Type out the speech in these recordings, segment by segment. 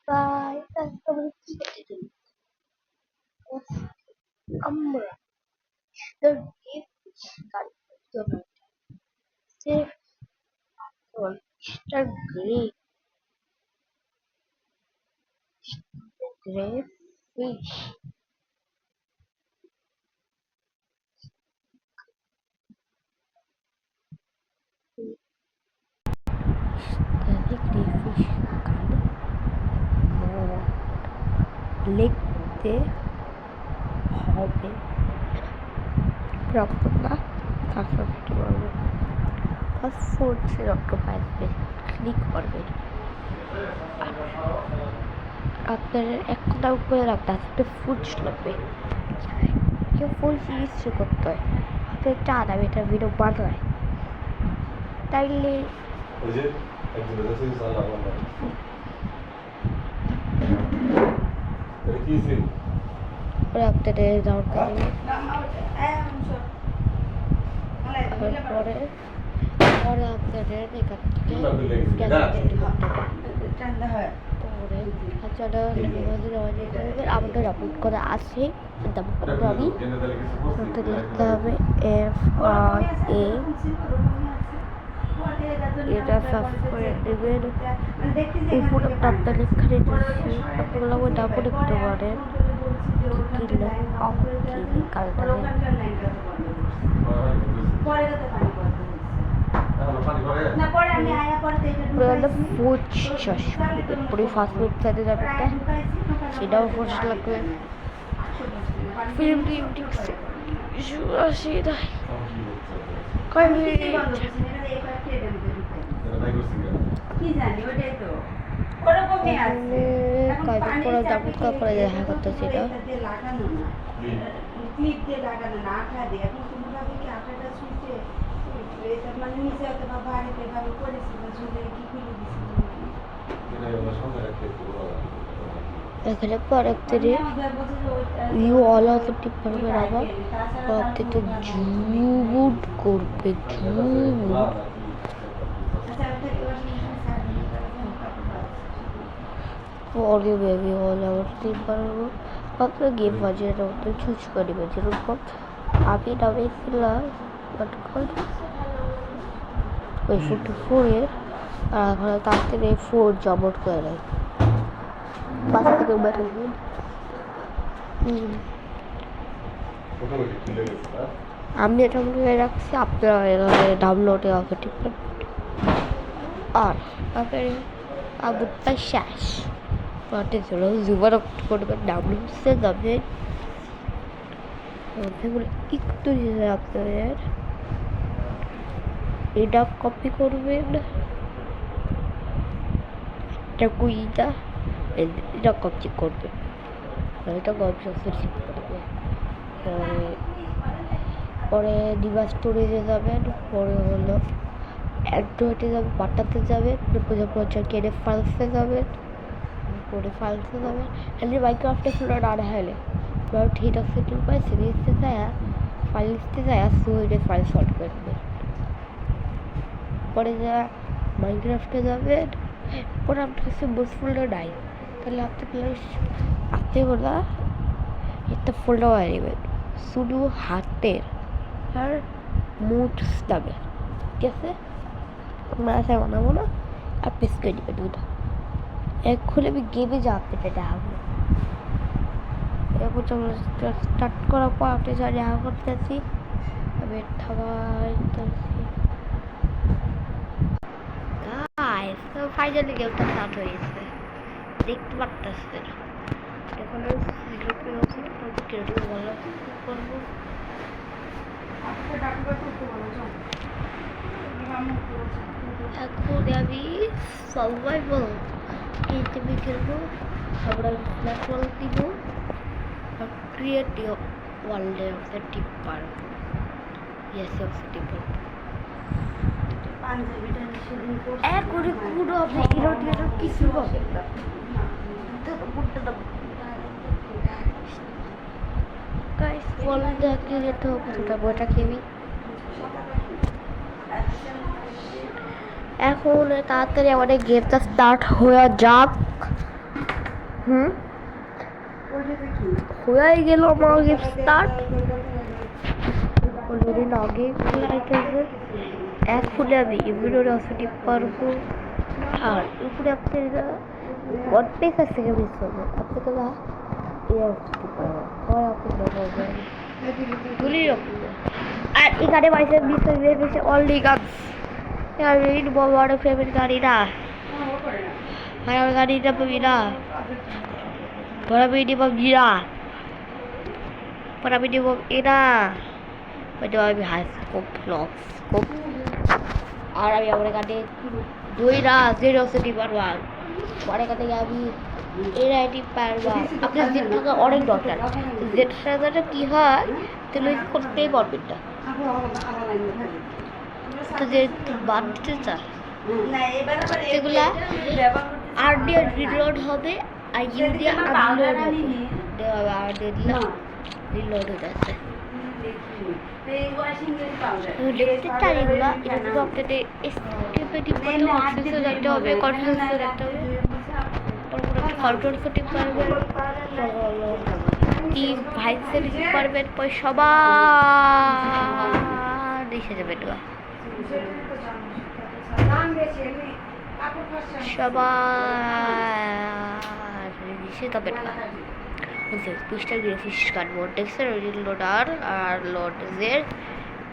By আজকে আমরা কি করতে চলেছি? আমরা the gift গাড়ি জন্য safe mister grey fish grey fish লিখতে হবে প্রপারটা তারপর কি করবো ফার্স্ট ফুড সেরকম আসবে ক্লিক করবেন আপনার এক কথা উপরে রাখতে আসবে ফুড লাগবে কেউ ফুল রেজিস্ট্রি করতে হয় আপনার চান আমি এটা ভিডিও বানাই তাইলে ওরা আপনাদের দরকার তারপরে পরে আপনাদের এখান থেকে আমাদের আপলোড করা আছে আমি লিখতে হবে FRA এটা সার্চ করে দেবেন উপরে আপনার এখানে দিচ্ছি আপনারা ওই ডাবল লিখতে পারেন ফার্স্ট ওয়েবসাইটে যাবে সেটাও ফোর্স লাগবে ফিল্ম দেখা করতেছি এখানে পরের ইউ অল অফ টিপ করবে আবার পরের জুট করবে জুট পরে বেবি অল আবার টিপ করবো আপনার গেম বাজে চুজ করবে যেরকম আমি নামেছিলাম ওই 44 এর আর এখন তার থেকে 4 জবট করে নেয় বাস থেকে বেটার আমি এটা মনে রাখছি আপনারা ডাউনলোডে হবে ঠিক আর আপনার আবুটা শেষ পার্টি ছিল জুবার করবেন ডাউনলোডসে যাবেন একটু আপনাদের এটা কপি করবেন এটা কুইটা এটা কপি করবেন এটা কপি করবে পরে ডিভাইস স্টোরেজে যাবেন পরে হলো অ্যান্ড্রয়েডে যাবেন বাটাতে যাবেন কেনে ফাইলসে যাবেন পরে ফাইলসে যাবেন এমনি মাইক্রোসফটে ফ্লোর আর হলে ঠিক আছে পাই সিরিজতে যায় ফাইলসতে যায় সুইডে ফাইল সল্ভ করবেন পরে যা মাইনক্রাফটে যাবেন পরে আপনার কাছে বুস ফোল্ডার নাই তাহলে আপনি ওরা একটা ফোল্ডার বানিয়েবেন শুধু হাতের আর মুডস নামে ঠিক আছে আমরা আছে বানাবো না আর পেস করে দেবেন দুটো এখন আমি গেমে যাতে দেখাবো এরপর স্টার্ট করার পর আপনি যা দেখা করতেছি আমি ফাইনালি গেমটা স্টার্ট হয়ে গেছে দেখতে পারতেছেন এখন করবো এখন আমি সার্ভাইভাল এইচবি খেলবো আমরা ফ্ল্যাশ দিব আর ক্রিয়েটিভ ওয়ার্ল্ডে অফ টিপ পারবো ইয়েস অফ টিপ পারবো এখন কোনো হবে ইরোটিয়ার কিছু হবে গাইস ওয়ার্ল্ডে ক্রিয়েট হবে দুটো বইটা খেবি এখন তাড়াতাড়ি আমাদের গেমটা স্টার্ট হয়ে যাক হুম হয়ে গেল আমার গেম স্টার্ট অলরেডি আগে খুলে আইতেছে এখন আমি ইমিউনোসিটি পারবো আর উপরে আপনারা ওয়ান পেসার থেকে মিস করবেন আপনারা ইউনিভার্সিটি পারবেন পরে আপনারা বলবেন গুলি রাখবো আর এখানে বাইসে মিস হয়ে গেছে অনলি গানস আর এই বড় ফেভারিট গাড়ি না ভাই আমার গাড়িটা পাবি না বড় ভিডিও পাবি না বড় ভিডিও এটা ওইটা আমি হাই স্কোপ ব্লগ স্কোপ আর আমি আমার গাড়ি দুইটা জিরোসিটি পারবা পরে কাছে আমি এআইটি পারবা আপনার জেটটা অনেক দরকার জেট সাজাটা কি হয় তাহলে করতেই পারবেন না তো যে বাদ দিতে চান সেগুলা আর দিয়ে রিলোড হবে আর ইউ দিয়ে আনলোড হবে আর দিয়ে দিলাম রিলোড হয়ে যাচ্ছে দেখতে চাই এগুলা এটা তো আপনাদের স্টিপেটিভ করতে অক্সিজেন রাখতে হবে কনফিডেন্স রাখতে হবে কন্ট্রোল করতে পারবেন কি ভাইসে দিতে পারবেন পরে সবার দেশে যাবে এটা সবার দেশে যাবে এটা পিস্টার গ্রাফিক্স কার্ড মোটেক্সের লোডার আর লোড জেড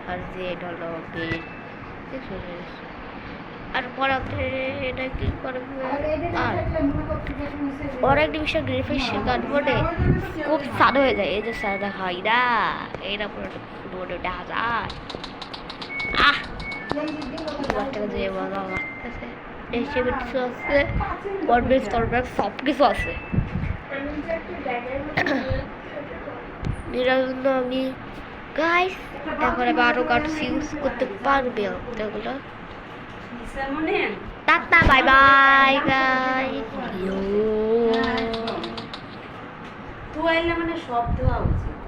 আর জেড হলো বেড আর পরে আপনি এটা কি করবে আর অনেক ডিভিশন গ্রাফিক্স কার্ড মোডে খুব সাদা হয়ে যায় এই যে সাদা হয় না এটা পুরো মোডে দেখা যায় বাচ্চাকে যে মজা লাগতেছে হিসেবে কিছু আছে ওয়ার্ডবেস টরবেস সব কিছু আছে এটার জন্য আমি গাইস এখন আমি আরো কার্ডস ইউজ করতে পারবে ওগুলো টাটা বাই বাই গাইস তো আইলে মানে সব দেওয়া উচিত